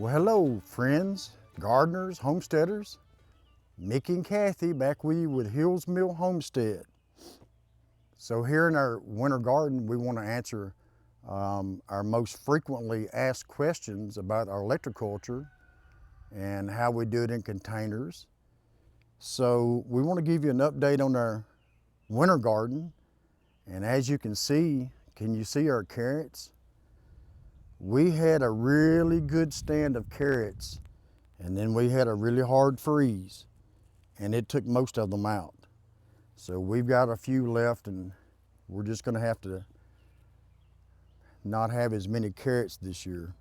Well, hello friends, gardeners, homesteaders. Mickey and Kathy back with you with Hills Mill Homestead. So here in our winter garden, we want to answer our most frequently asked questions about our electroculture and how we do it in containers. So we want to give you an update on our winter garden. And as you can you see our carrots? We had a really good stand of carrots, and then we had a really hard freeze, and it took most of them out. So we've got a few left, and we're just gonna have to not have as many carrots this year.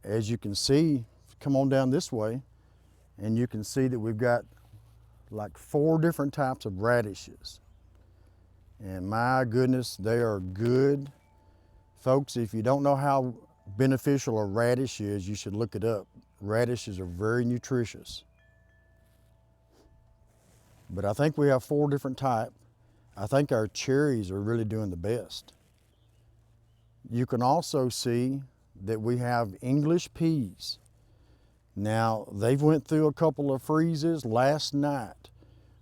As you can see, come on down this way, and you can see that we've got like 4 different types of radishes. And my goodness, they are good. Folks, if you don't know how beneficial a radish is, you should look it up. Radishes are very nutritious. But I think we have 4 different types. I think our cherries are really doing the best. You can also see that we have English peas. Now, they've went through a couple of freezes. Last night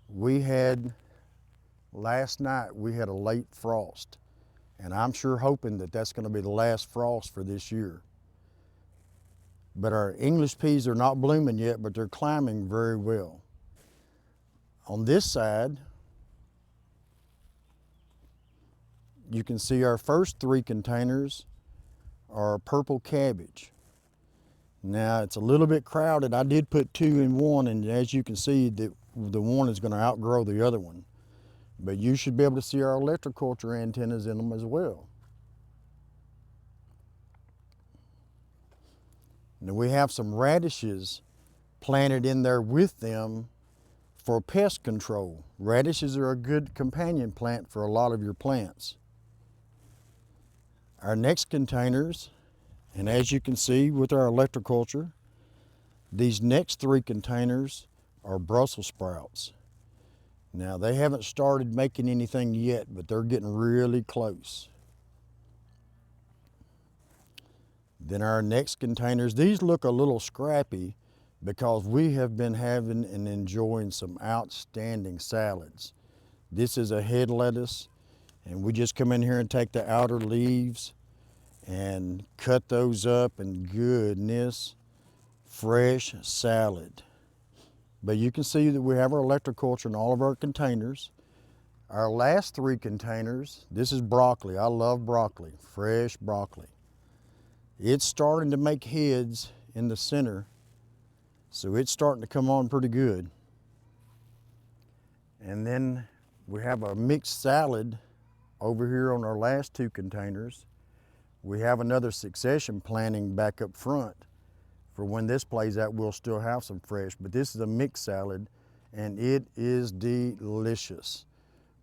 we had a late frost. And I'm sure hoping that that's going to be the last frost for this year. But our English peas are not blooming yet, but they're climbing very well. On this side, you can see our first 3 containers are purple cabbage. Now it's a little bit crowded. I did put 2 in one, and as you can see, the one is going to outgrow the other one. But you should be able to see our electroculture antennas in them as well. Now we have some radishes planted in there with them for pest control. Radishes are a good companion plant for a lot of your plants. Our next containers, and as you can see with our electroculture, these next 3 containers are Brussels sprouts. Now, they haven't started making anything yet, but they're getting really close. Then our next containers, these look a little scrappy because we have been having and enjoying some outstanding salads. This is a head lettuce, and we just come in here and take the outer leaves and cut those up, and goodness, fresh salad. But you can see that we have our electroculture in all of our containers. Our last 3 containers, this is broccoli. I love broccoli, fresh broccoli. It's starting to make heads in the center, so it's starting to come on pretty good. And then we have a mixed salad over here on our last 2 containers. We have another succession planting back up front. For when this plays out, we'll still have some fresh, but this is a mixed salad, and it is delicious.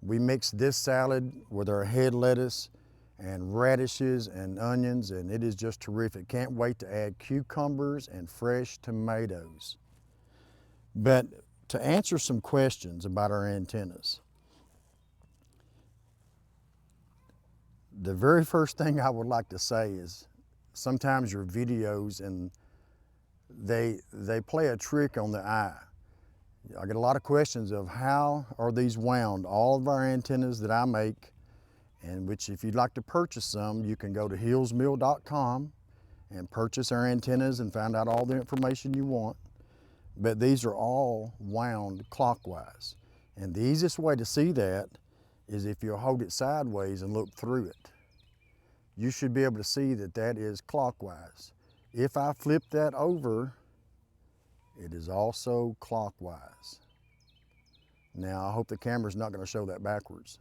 We mix this salad with our head lettuce and radishes and onions, and it is just terrific. Can't wait to add cucumbers and fresh tomatoes. But to answer some questions about our antennas, the very first thing I would like to say is sometimes your videos and they play a trick on the eye. I get a lot of questions of how are these wound. All of our antennas that I make, and which if you'd like to purchase some, you can go to hillsmill.com and purchase our antennas and find out all the information you want. But these are all wound clockwise. And the easiest way to see that is if you hold it sideways and look through it. You should be able to see that that is clockwise. If I flip that over, it is also clockwise. Now, I hope the camera's not going to show that backwards.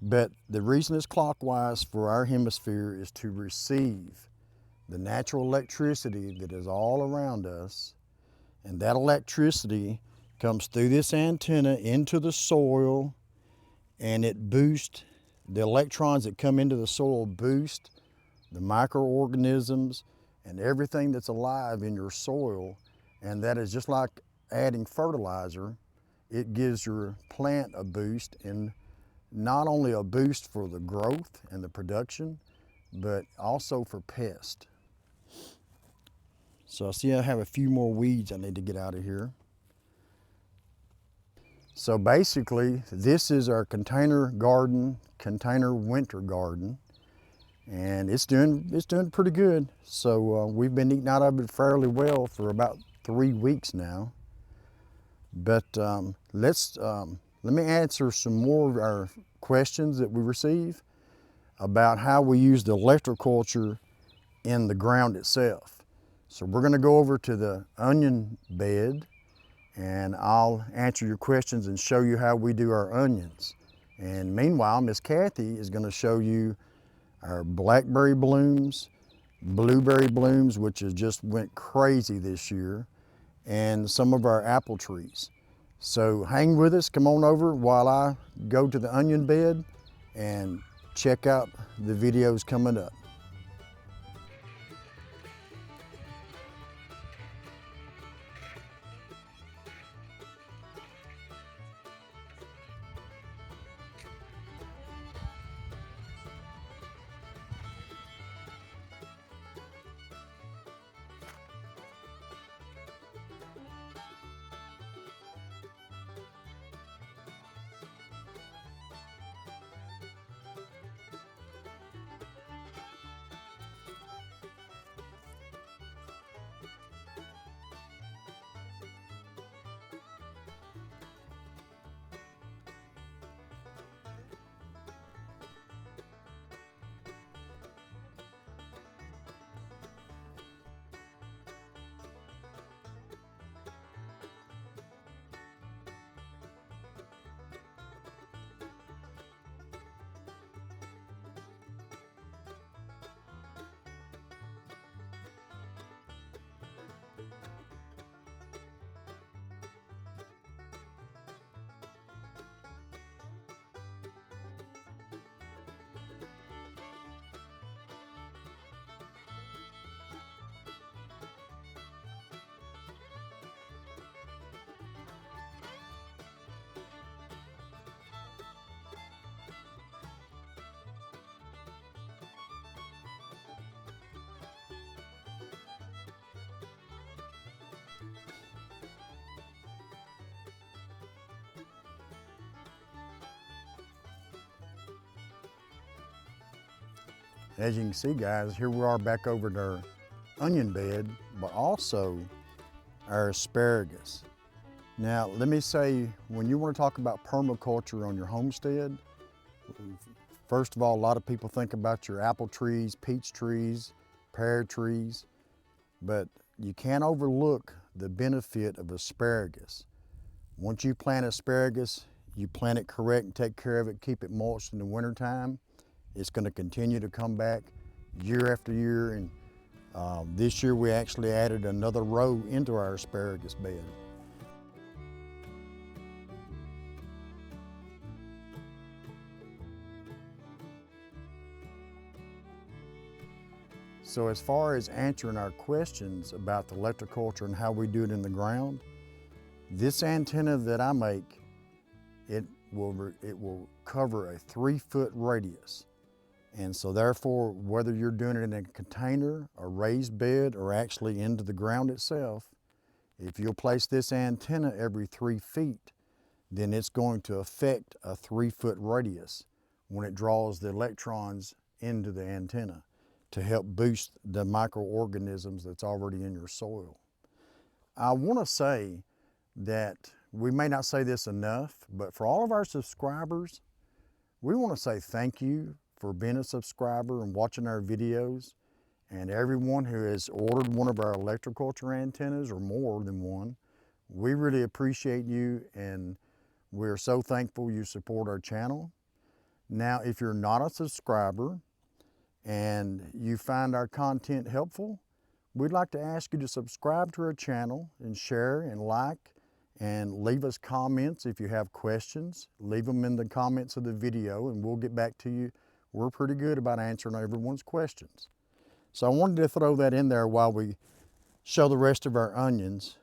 But the reason it's clockwise for our hemisphere is to receive the natural electricity that is all around us, and that electricity comes through this antenna into the soil, and it boosts the electrons that come into the soil, boost the microorganisms and everything that's alive in your soil. And that is just like adding fertilizer. It gives your plant a boost, and not only a boost for the growth and the production, but also for pests. So I see I have a few more weeds I need to get out of here. So basically, this is our container garden, container winter garden, and it's doing pretty good. So we've been eating out of it fairly well for about 3 weeks now. But let me answer some more of our questions that we receive about how we use the electroculture in the ground itself. So we're going to go over to the onion bed, and I'll answer your questions and show you how we do our onions. And meanwhile, Miss Kathy is going to show you our blackberry blooms, blueberry blooms, which has just went crazy this year, and some of our apple trees. So hang with us, come on over while I go to the onion bed and check out the videos coming up. As you can see, guys, here we are back over at our onion bed, but also our asparagus. Now, let me say, when you want to talk about permaculture on your homestead, first of all, a lot of people think about your apple trees, peach trees, pear trees, but you can't overlook the benefit of asparagus. Once you plant asparagus, you plant it correct and take care of it, keep it moist in the wintertime, it's going to continue to come back year after year. And this year we actually added another row into our asparagus bed. So as far as answering our questions about the electroculture and how we do it in the ground, this antenna that I make, it will cover a 3-foot radius. And so therefore, whether you're doing it in a container, a raised bed, or actually into the ground itself, if you'll place this antenna every 3 feet, then it's going to affect a 3-foot radius when it draws the electrons into the antenna to help boost the microorganisms that's already in your soil. I want to say that we may not say this enough, but for all of our subscribers, we want to say thank you for being a subscriber and watching our videos, and everyone who has ordered one of our electroculture antennas or more than one. We really appreciate you, and we're so thankful you support our channel. Now, if you're not a subscriber and you find our content helpful, we'd like to ask you to subscribe to our channel and share and like, and leave us comments if you have questions. Leave them in the comments of the video and we'll get back to you. We're pretty good about answering everyone's questions. So I wanted to throw that in there while we show the rest of our onions.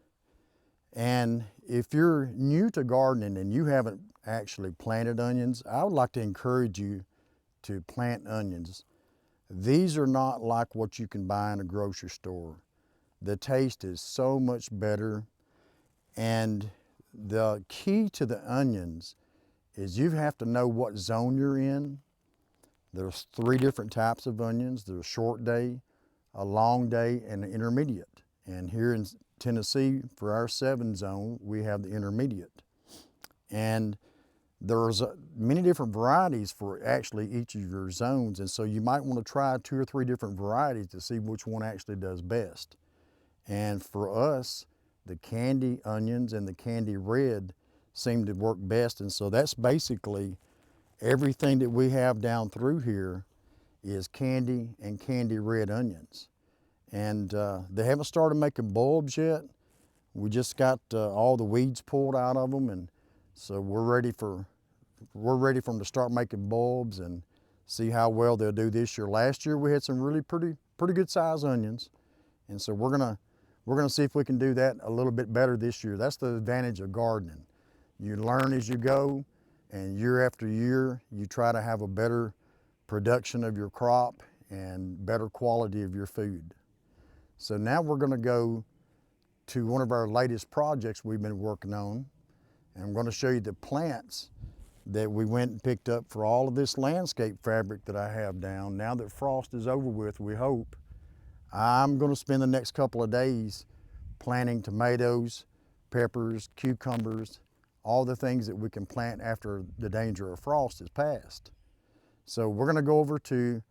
And if you're new to gardening and you haven't actually planted onions, I would like to encourage you to plant onions. These are not like what you can buy in a grocery store. The taste is so much better. And the key to the onions is you have to know what zone you're in. There's 3 different types of onions. There's a short day, a long day, and an intermediate. And here in Tennessee, for our 7 zone, we have the intermediate. And there's many different varieties for actually each of your zones. And so you might want to try 2 or 3 different varieties to see which one actually does best. And for us, the candy onions and the candy red seem to work best. And so that's basically everything that we have down through here is candy and candy red onions. And they haven't started making bulbs yet. We just got all the weeds pulled out of them, and so we're ready for them to start making bulbs and see how well they'll do this year. Last year we had some really pretty good size onions, and so we're gonna see if we can do that a little bit better this year. That's the advantage of gardening. You learn as you go, and year after year you try to have a better production of your crop and better quality of your food. So now we're gonna go to one of our latest projects we've been working on, and I'm gonna show you the plants that we went and picked up for all of this landscape fabric that I have down. Now that frost is over with, we hope, I'm gonna spend the next couple of days planting tomatoes, peppers, cucumbers, all the things that we can plant after the danger of frost is past. So we're gonna go over to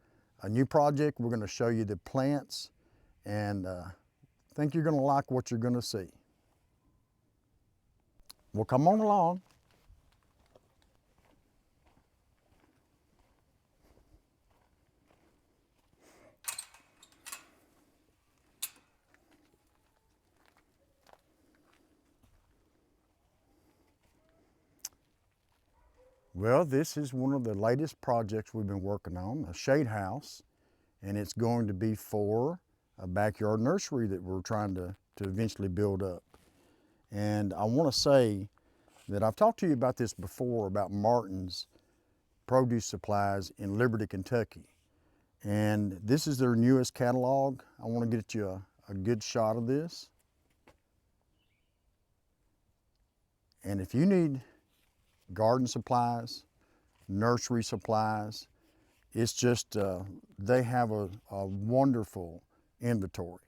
a new project. We're gonna show you the plants, and I think you're gonna like what you're gonna see. Well, come on along. Well, this is one of the latest projects we've been working on, a shade house, and it's going to be for a backyard nursery that we're trying to eventually build up. And I want to say that I've talked to you about this before, about Martin's produce supplies in Liberty, Kentucky. And this is their newest catalog. I want to get you a good shot of this. And if you need garden supplies, nursery supplies, it's just, they have a wonderful inventory.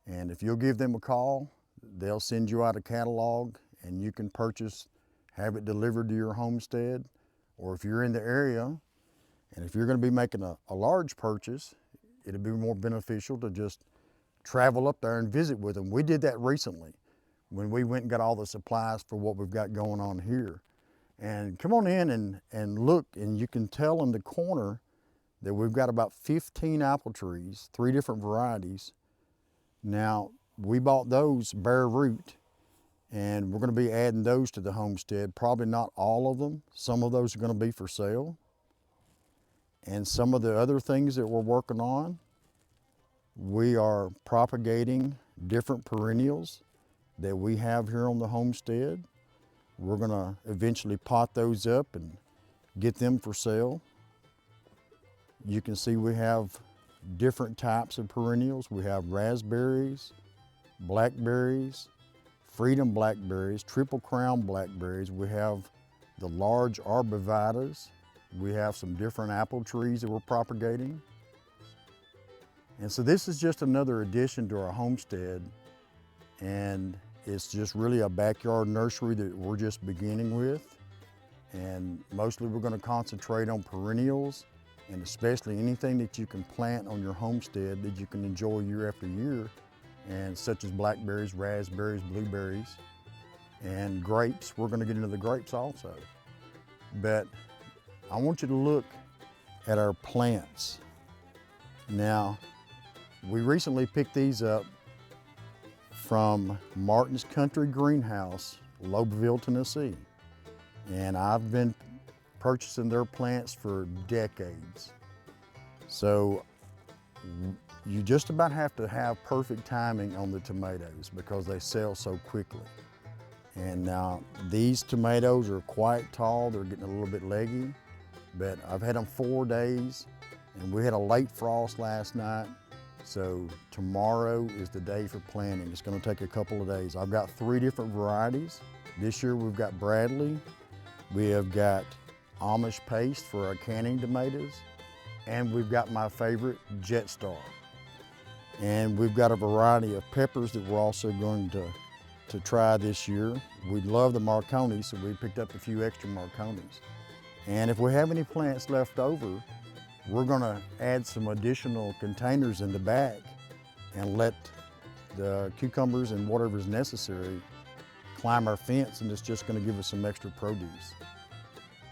And if you'll give them a call, they'll send you out a catalog and you can purchase, have it delivered to your homestead. Or if you're in the area, and if you're gonna be making a large purchase, it'd be more beneficial to just travel up there and visit with them. We did that recently when we went and got all the supplies for what we've got going on here. And come on in and look, and you can tell in the corner that we've got about 15 apple trees, 3 different varieties. Now, we bought those bare root, and we're gonna be adding those to the homestead. Probably not all of them. Some of those are gonna be for sale. And some of the other things that we're working on, we are propagating different perennials that we have here on the homestead. We're gonna eventually pot those up and get them for sale. You can see we have different types of perennials. We have raspberries, blackberries, freedom blackberries, triple crown blackberries. We have the large arborvitaes. We have some different apple trees that we're propagating. And so this is just another addition to our homestead, and it's just really a backyard nursery that we're just beginning with. And mostly we're gonna concentrate on perennials, and especially anything that you can plant on your homestead that you can enjoy year after year, and such as blackberries, raspberries, blueberries, and grapes. We're gonna get into the grapes also. But I want you to look at our plants. Now, we recently picked these up from Martin's Country Greenhouse, Lobeville, Tennessee. And I've been purchasing their plants for decades. So you just about have to have perfect timing on the tomatoes because they sell so quickly. And now these tomatoes are quite tall. They're getting a little bit leggy, but I've had them 4 days, and we had a late frost last night, So tomorrow is the day for planting. It's going to take a couple of days. I've got 3 different varieties. This year we've got Bradley, we have got Amish paste for our canning tomatoes, and we've got my favorite, Jetstar. And we've got a variety of peppers that we're also going to try this year. We love the Marconis, so we picked up a few extra Marconis. And if we have any plants left over, we're gonna add some additional containers in the back and let the cucumbers and whatever's necessary climb our fence, and it's just gonna give us some extra produce.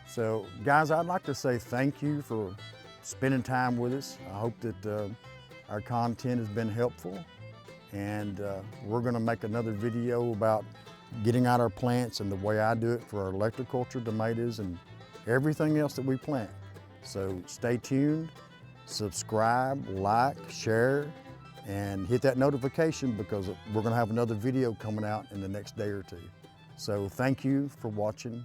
So guys, I'd like to say thank you for spending time with us. I hope that our content has been helpful, and we're gonna make another video about getting out our plants and the way I do it for our electroculture tomatoes and everything else that we plant. So stay tuned, subscribe, like, share, and hit that notification, because we're gonna have another video coming out in the next day or two. So thank you for watching,